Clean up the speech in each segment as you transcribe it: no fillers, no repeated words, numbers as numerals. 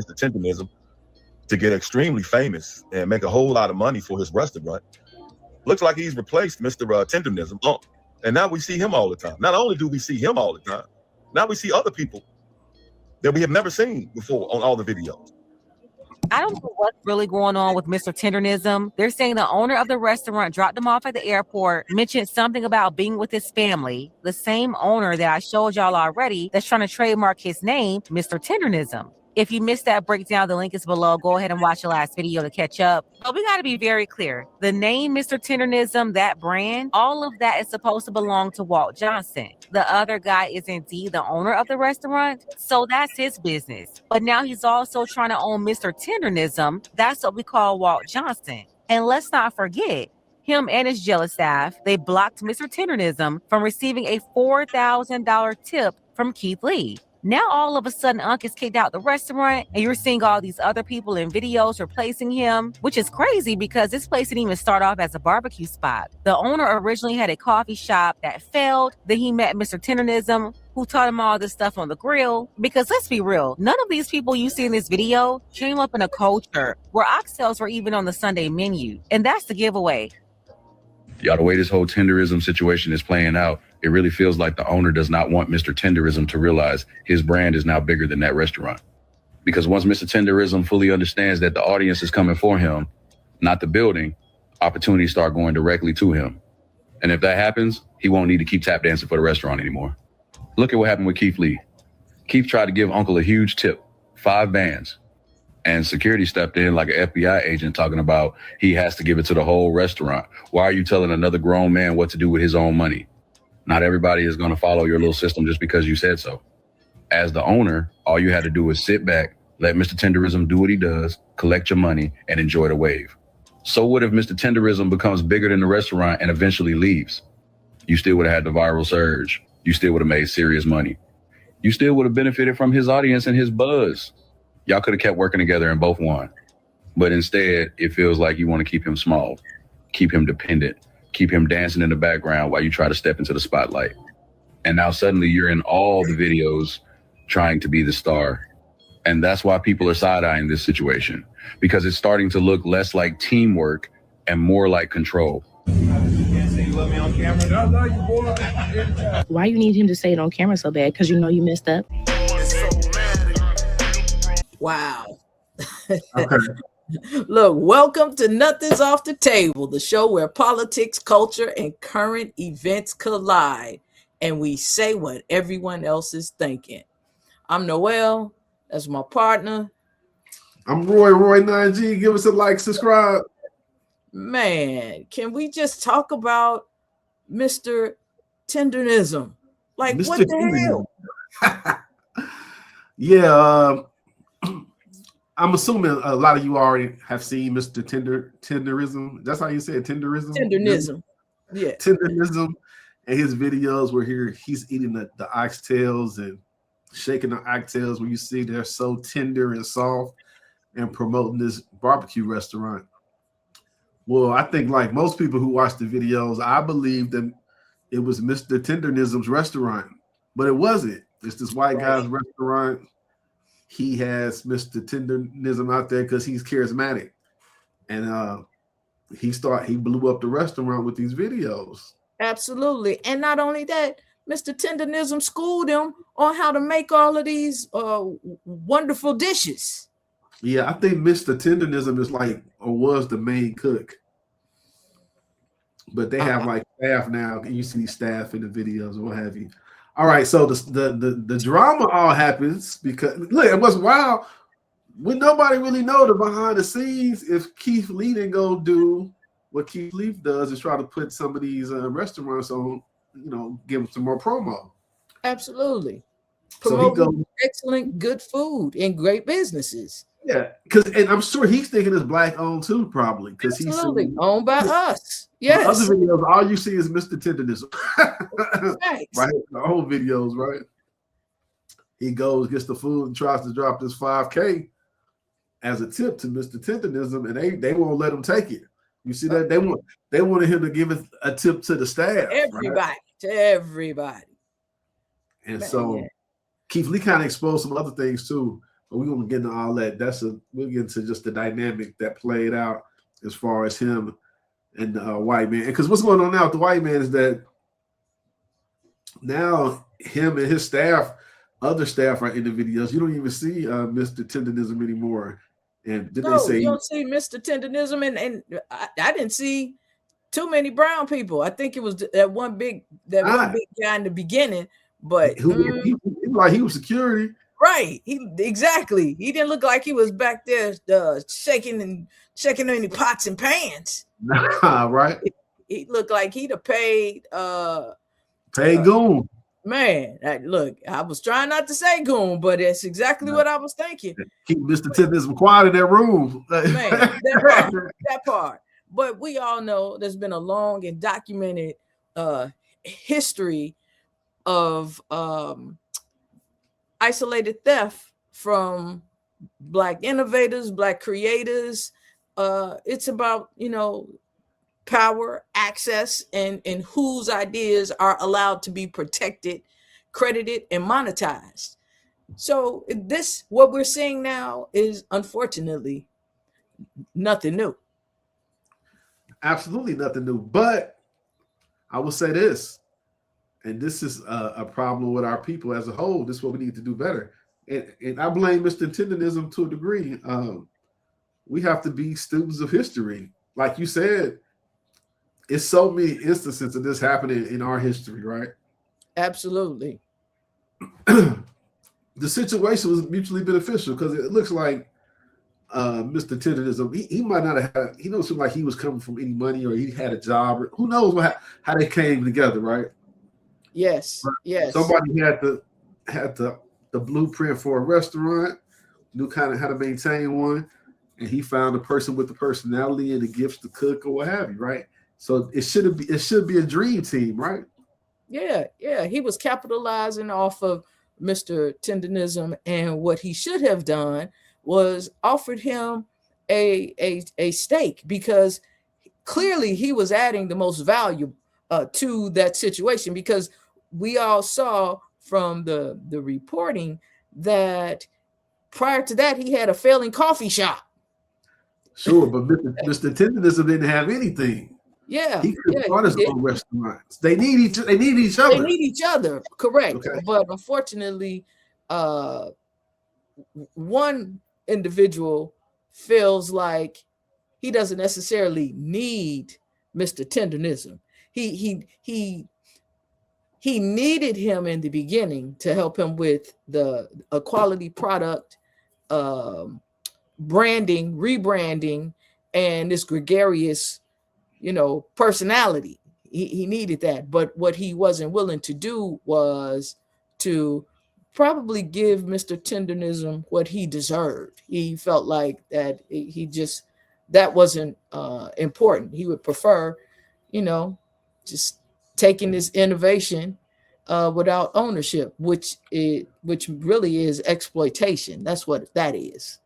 Mr. Tendernism to get extremely famous and make a whole lot of money for his restaurant. Looks like he's replaced Mr. Tendernism. And now we see him all the time. Not only do we see him all the time, now we see other people that we have never seen before on all the videos. I don't know what's really going on with Mr. Tendernism. They're saying the owner of the restaurant dropped him off at the airport, mentioned something about being with his family. The same owner that I showed y'all already that's trying to trademark his name, Mr. Tendernism. If you missed that breakdown, the link is below. Go ahead and watch the last video to catch up. But we got to be very clear. The name Mr. Tendernism, that brand, all of that is supposed to belong to Walt Johnson. The other guy is indeed the owner of the restaurant, so that's his business. But now he's also trying to own Mr. Tendernism. That's what we call Walt Johnson. And let's not forget, him and his jealous staff, they blocked Mr. Tendernism from receiving a $4,000 tip from Keith Lee. Now, all of a sudden, Unc is kicked out the restaurant, and you're seeing all these other people in videos replacing him, which is crazy because this place didn't even start off as a barbecue spot. The owner originally had a coffee shop that failed. Then he met Mr. Tendernism, who taught him all this stuff on the grill. Because let's be real, none of these people you see in this video came up in a culture where oxtails were even on the Sunday menu. And that's the giveaway. Y'all, the way this whole Tenderism situation is playing out, it really feels like the owner does not want Mr. Tenderism to realize his brand is now bigger than that restaurant. Because once Mr. Tenderism fully understands that the audience is coming for him, not the building, opportunities start going directly to him. And if that happens, he won't need to keep tap dancing for the restaurant anymore. Look at what happened with Keith Lee. Keith tried to give Uncle a huge tip, 5 bands. And security stepped in like an FBI agent talking about he has to give it to the whole restaurant. Why are you telling another grown man what to do with his own money? Not everybody is going to follow your little system just because you said so. As the owner, all you had to do is sit back, let Mr. Tenderism do what he does, collect your money, and enjoy the wave. So what if Mr. Tenderism becomes bigger than the restaurant and eventually leaves? You still would have had the viral surge. You still would have made serious money. You still would have benefited from his audience and his buzz. Y'all could have kept working together and both won. But instead, it feels like you want to keep him small, keep him dependent, keep him dancing in the background while you try to step into the spotlight. And now suddenly you're in all the videos trying to be the star. And that's why people are side-eyeing this situation, because it's starting to look less like teamwork and more like control. Why you need him to say it on camera so bad? Because you know you messed up? Wow. Look, welcome to Nothing's Off the Table, the show where politics, culture, and current events collide, and we say what everyone else is thinking. I'm Noel. That's my partner. I'm Roy 9G. Give us a like, subscribe. Man, can we just talk about Mr. Tendernism? Like, Mr. What the hell? Yeah, I'm assuming a lot of you already have seen Mr. Tenderism. That's how you say it, Tenderism? Tendernism. Yeah. Tendernism. And his videos where he's eating the oxtails and shaking the oxtails where you see they're so tender and soft, and promoting this barbecue restaurant. Well, I think like most people who watch the videos, I believe that it was Mr. Tendernism's restaurant, but it wasn't. It's this white guy's restaurant. He has Mr. Tendernism out there because he's charismatic, and he blew up the restaurant with these videos. Absolutely, and not only that, Mr. Tendernism schooled him on how to make all of these wonderful dishes. Yeah, I think Mr. Tendernism is like or was the main cook, but they have like staff now. You see staff in the videos or what have you. All right, so the drama all happens because look, it was wild. We nobody really know the behind the scenes. If Keith Lee didn't go do what Keith Lee does, is try to put some of these restaurants on, give them some more promo. Absolutely, promoting excellent, good food and great businesses. Yeah, and I'm sure he's thinking it's black owned too, probably because he's owned by us. Yes. Other videos, all you see is Mr. Tendernism. Right. The whole videos, right? He goes, gets the food, and tries to drop this $5K as a tip to Mr. Tendernism, and they won't let him take it. You see that? They wanted him to give it a tip to the staff. To everybody. And so Keith Lee kind of exposed some other things too. We're gonna get into all that. We'll get into just the dynamic that played out as far as him and the white man. Because what's going on now with the white man is that now him and his staff, other staff are in the videos. You don't even see Mr. Tendernism anymore. And did they say you don't see Mr. Tendernism, and I didn't see too many brown people. I think it was that one big guy in the beginning, but he was security. Right. He didn't look like he was back there shaking any pots and pans. Nah, right. He looked like he'd have paid goon. Man, look, I was trying not to say goon, but that's exactly what I was thinking. Keep Mr. Tendernism quiet in that room. Man, that part. But we all know there's been a long and documented history of isolated theft from Black innovators, Black creators. It's about, power, access, and whose ideas are allowed to be protected, credited, and monetized. So what we're seeing now is unfortunately nothing new. Absolutely nothing new. But I will say this, and this is a problem with our people as a whole. This is what we need to do better. And I blame Mr. Tendernism to a degree. We have to be students of history. Like you said, it's so many instances of this happening in our history, right? Absolutely. The situation was mutually beneficial because it looks like Mr. Tendernism, he might not have had, he don't seem like he was coming from any money or he had a job. Or who knows how they came together, right? Yes, but yes. Somebody had the blueprint for a restaurant, knew kind of how to maintain one, and he found a person with the personality and the gifts to cook or what have you, right? So it should be a dream team, right? Yeah. He was capitalizing off of Mr. Tendernism, and what he should have done was offered him a stake, because clearly he was adding the most value to that situation, because we all saw from the reporting that prior to that he had a failing coffee shop. Sure, but Mr. Tendernism didn't have anything. Yeah, he could run his own restaurants. They need each other. They need each other, correct. Okay. But unfortunately, one individual feels like he doesn't necessarily need Mr. Tendernism. He needed him in the beginning to help him with a quality product, branding, rebranding, and this gregarious, personality. He needed that. But what he wasn't willing to do was to probably give Mr. Tendernism what he deserved. He felt like that that wasn't important. He would prefer, just taking this innovation without ownership, which really is exploitation. That's what that is.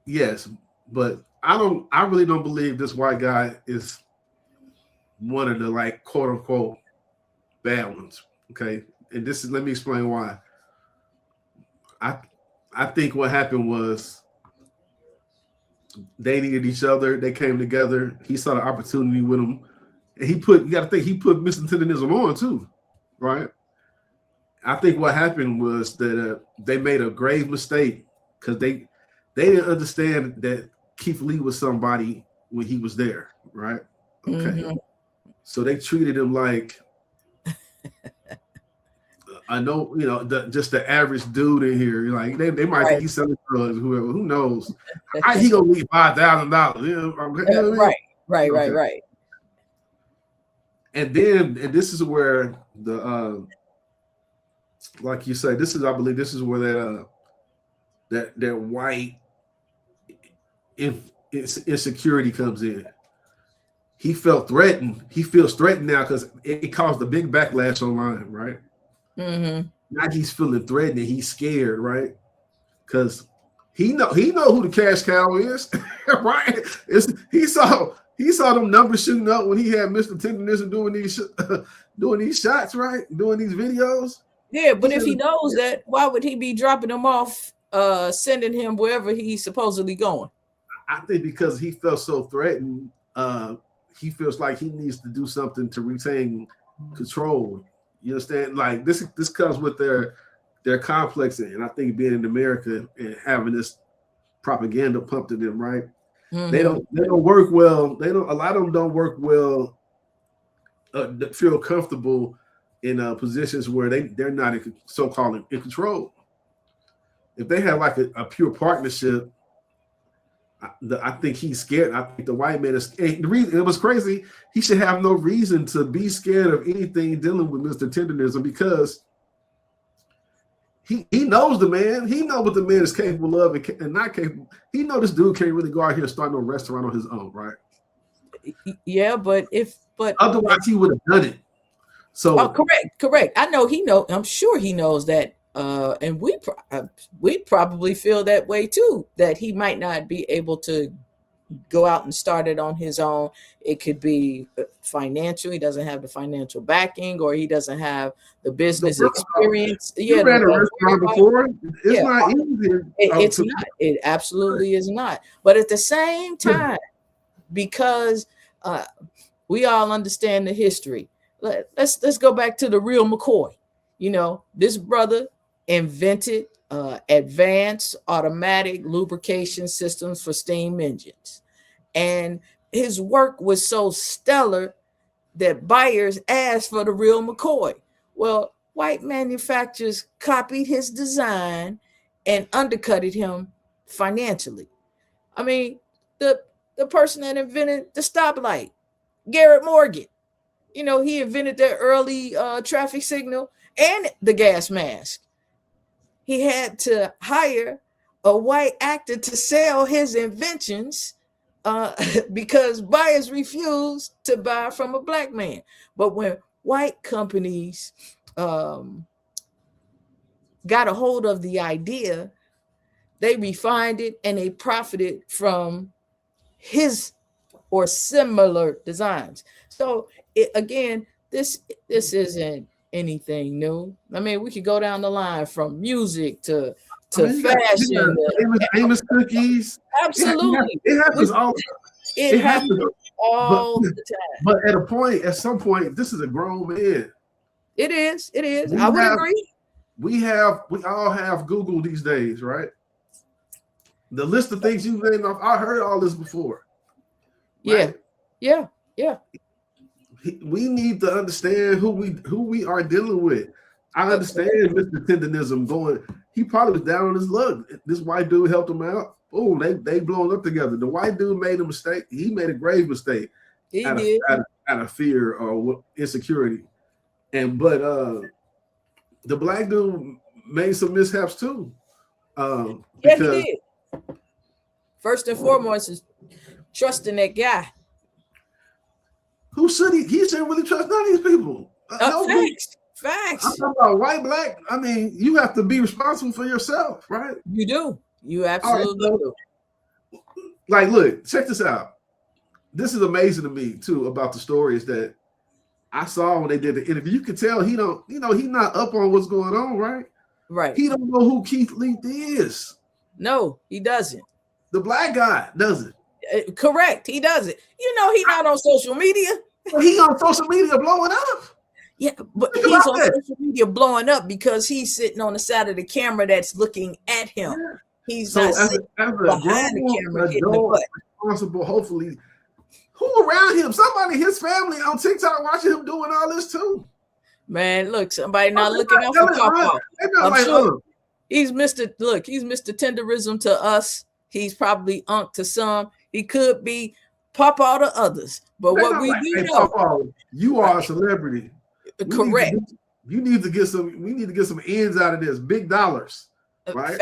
Yes, but I really don't believe this white guy is one of the, like, quote unquote bad ones. Okay. And let me explain why. I think what happened was they needed each other. They came together. He saw the opportunity with him. And you got to think, he put Mr. Tendernism on too, right? I think what happened was that they made a grave mistake because they didn't understand that Keith Lee was somebody when he was there, right? Okay. Mm-hmm. So they treated him like, I know, just the average dude in here. Like they might think he's selling drugs, whoever. Who knows? He gonna leave $5,000. Right. And this is where like you say, I believe this is where that white insecurity comes in. He felt threatened. He feels threatened now because it caused a big backlash online, right? Mm-hmm. Now he's feeling threatened and he's scared, right? Because he know who the cash cow is, right? He saw them numbers shooting up when he had Mr. Tendernism doing these shots, right? Doing these videos. Yeah, but if he knows that, why would he be dropping them off sending him wherever he's supposedly going? I think because he felt so threatened, he feels like he needs to do something to retain control. You understand? Like this comes with their complex, and I think being in America and having this propaganda pumped in them, right? Mm-hmm. They don't work well. A lot of them don't work well. Feel comfortable in positions where they're not so-called in control. If they have like a pure partnership, I think he's scared. I think the white man is. The reason it was crazy, he should have no reason to be scared of anything dealing with Mr. Tendernism, because he knows the man. He knows what the man is capable of and not capable. He knows this dude can't really go out here and start no restaurant on his own, right? Yeah, but otherwise he would have done it. So correct. I know he know. I'm sure he knows that. And we probably feel that way too, that he might not be able to go out and start it on his own. It could be financial. He doesn't have the financial backing, or he doesn't have the business experience. You ran a restaurant before. It's not easy. It's not. It absolutely is not. But at the same time, because we all understand the history, let's go back to the real McCoy. You know, this brother invented advanced automatic lubrication systems for steam engines. And his work was so stellar that buyers asked for the real McCoy. Well, white manufacturers copied his design and undercutted him financially. I mean, the person that invented the stoplight, Garrett Morgan, you know, he invented the early traffic signal and the gas mask. He had to hire a white actor to sell his inventions because buyers refused to buy from a black man. But when white companies got a hold of the idea, they refined it and they profited from his or similar designs. So again, this isn't anything new. I mean, we could go down the line from music to fashion. Famous cookies. Absolutely. It happens all the time. But at some point, this is a grown man. It is. I would agree. We all have Google these days, right? The list of things you named off, I heard all this before. Right? Yeah. We need to understand who we are dealing with. I understand Mr. Tendernism going. He probably was down on his luck. This white dude helped him out. Oh, they blowing up together. The white dude made a mistake. He made a grave mistake. He did. Out of fear or insecurity. But the black dude made some mishaps too. Yeah, he did. First and foremost is trusting that guy. Who should he? He shouldn't really trust none of these people. Facts. I'm talking about white, black. I mean, you have to be responsible for yourself, right? You do. You absolutely do. Like, look, check this out. This is amazing to me too about the stories that I saw when they did the interview. You could tell he not up on what's going on, right? Right. He don't know who Keith Leith is. No, he doesn't. The black guy doesn't. Correct. He doesn't. You know, he's not on social media. He on social media blowing up. Yeah, but he's on social media blowing up because he's sitting on the side of the camera that's looking at him. Yeah. He's not sitting behind the camera hitting the butt. Responsible, hopefully. Who around him? Somebody, his family on TikTok watching him doing all this too. Man, look, somebody not looking out for Papa. I'm sure he's Mr. Tenderism to us. He's probably Unc to some. He could be Papa to others. But what we do know, Papa, you are a celebrity. Correct. We need to get some ends out of this. Big dollars. Right?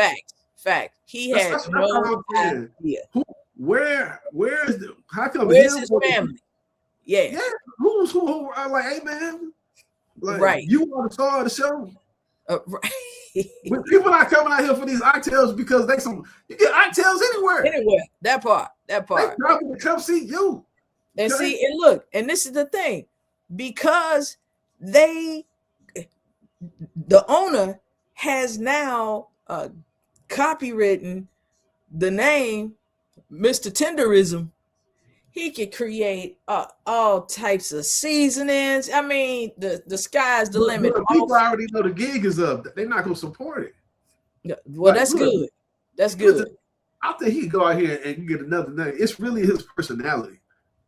Fact. He has no idea. Where's his family? Yeah. Who are like, hey man, like, right? You want to star of the show, right? When people not coming out here for these oxtails because you get oxtails anywhere. That part. They probably come see you. And see, and look, and this is the thing, because the owner has now copywritten the name Mr. Tenderism, he could create all types of seasonings. I mean, the sky's the limit. People already know the gig is up. They're not gonna support it. Well, that's good. That's good. I think he could go out here and get another name. It's really his personality,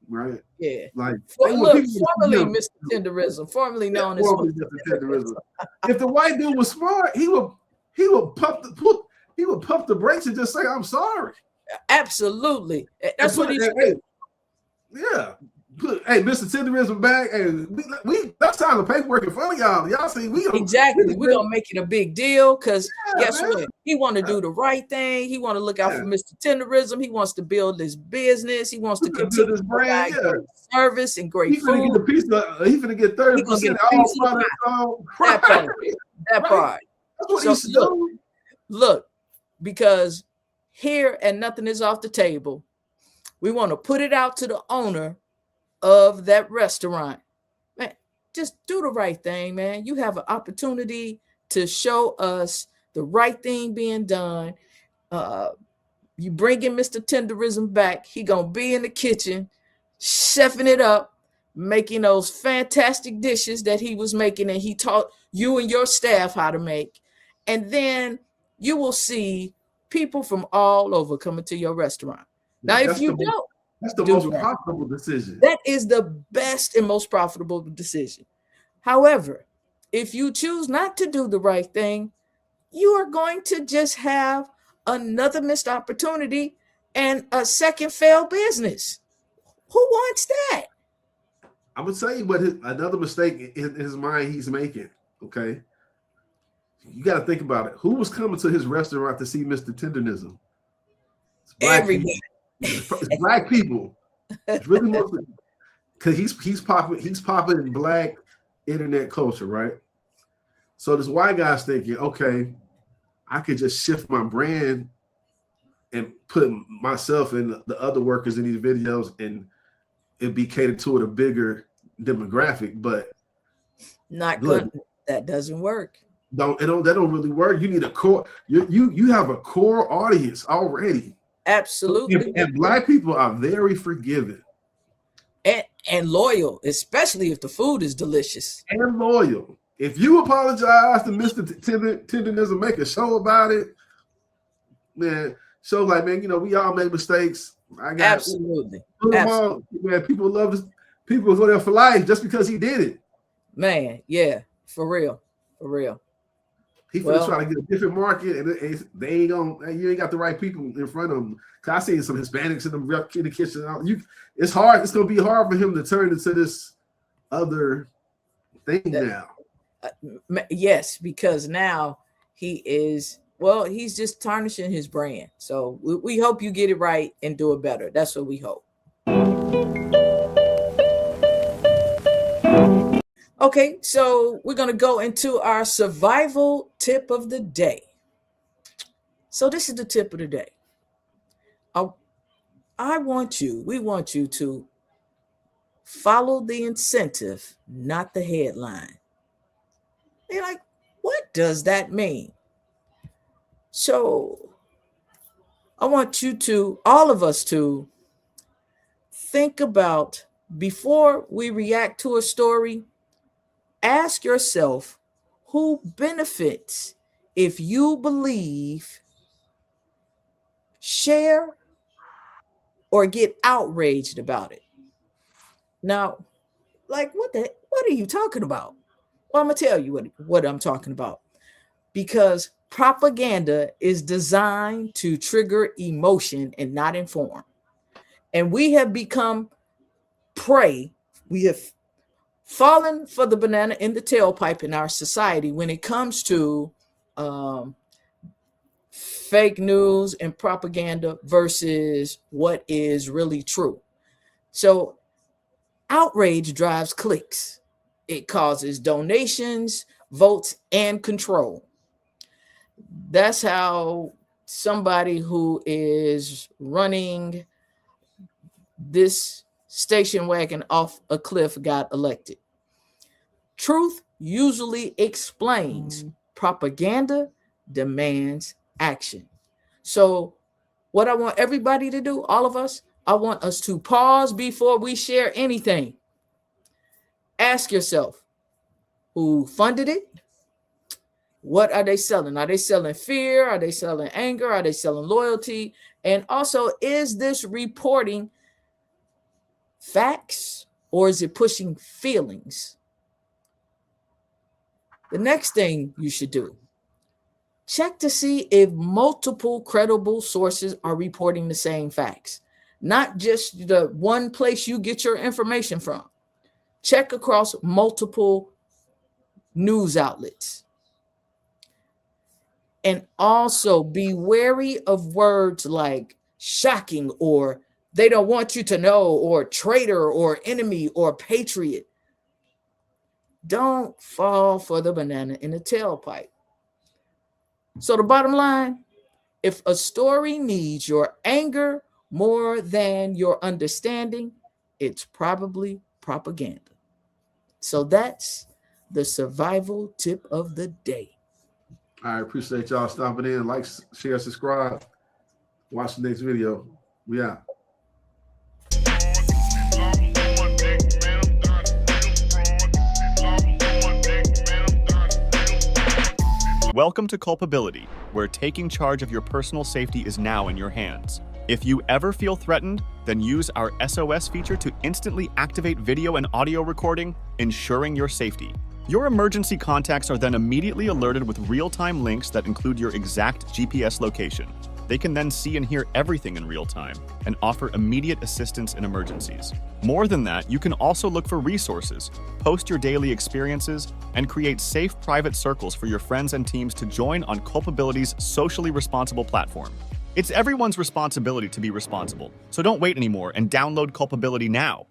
right? Yeah. Like, look, formerly Mr. Tenderism, formerly known as Mr. Tenderism. If the white dude was smart, he would pump the brakes and just say, "I'm sorry." Absolutely. That's what he's doing. Yeah. Hey, Mr. Tenderism back, and we that's time the paperwork in front of y'all. Y'all see, we're gonna make it a big deal because guess what? He want to do the right thing. He want to look out for Mr. Tenderism. He wants to build his business. He wants to continue to provide great service and great food. He's gonna get 30% all products. That part. That's what he's doing. Look, because here and nothing is off the table. We want to put it out to the owner of that restaurant. Man, just do the right thing, man. You have an opportunity to show us the right thing being done. You bring in Mr. Tenderism back. He gonna be in the kitchen, chefing it up, making those fantastic dishes that he was making, and he taught you and your staff how to make. And then you will see people from all over coming to your restaurant. Now, if you don't, that's the most profitable decision. That is the best and most profitable decision. However, if you choose not to do the right thing, you are going to just have another missed opportunity and a second failed business. Who wants that? I'm gonna tell you what another mistake in his mind he's making. Okay, you got to think about it. Who was coming to his restaurant to see Mr. Tendernism? Everybody. It's black people. It's really mostly because he's popping in black internet culture, right? So this white guy's thinking, okay, I could just shift my brand and put myself and the other workers in these videos, and it'd be catered to a bigger demographic. But not good. That doesn't work. That don't really work. You need a core. You have a core audience already. Absolutely. And black people are very forgiving and loyal, especially if the food is delicious. And loyal. If you apologize to Mr. Tendernism, make a show about it, man. Show like, man, we all make mistakes. Absolutely. Man, people love this. People go there for life just because he did it. Man, yeah, for real. He finna try to get a different market, and they ain't gonna. You ain't got the right people in front of them. Cause I seen some Hispanics in the kitchen. It's hard. It's gonna be hard for him to turn into this other thing now. Yes, because now he's just tarnishing his brand. So we hope you get it right and do it better. That's what we hope. Okay, so we're going to go into our survival tip of the day. So this is the tip of the day. We want you to follow the incentive, not the headline. They're like, what does that mean? So I want all of us to think about, before we react to a story, ask yourself, who benefits if you believe, share, or get outraged about it? Now, like, what are you talking about? Well, I'm going to tell you what I'm talking about. Because propaganda is designed to trigger emotion and not inform. And we have become prey. We have fallen for the banana in the tailpipe in our society when it comes to fake news and propaganda versus what is really true. So outrage drives clicks. It causes donations, votes, and control. That's how somebody who is running this station wagon off a cliff got elected. Truth usually explains. Propaganda demands action. So what I want everybody to do, all of us, I want us to pause before we share anything. Ask yourself, who funded it? What are they selling? Are they selling fear? Are they selling anger? Are they selling loyalty? And also, is this reporting facts or is it pushing feelings? The next thing you should do, check to see if multiple credible sources are reporting the same facts, not just the one place you get your information from. Check across multiple news outlets. And also be wary of words like shocking or they don't want you to know or traitor or enemy or patriot. Don't fall for the banana in the tailpipe. So the bottom line, if a story needs your anger more than your understanding, it's probably propaganda. So that's the survival tip of the day. I appreciate y'all stopping in. Like, share, subscribe. Watch the next video. We out. Welcome to Culpability, where taking charge of your personal safety is now in your hands. If you ever feel threatened, then use our SOS feature to instantly activate video and audio recording, ensuring your safety. Your emergency contacts are then immediately alerted with real-time links that include your exact GPS location. They can then see and hear everything in real time and offer immediate assistance in emergencies. More than that, you can also look for resources, post your daily experiences, and create safe private circles for your friends and teams to join on Culpability's socially responsible platform. It's everyone's responsibility to be responsible, so don't wait anymore and download Culpability now.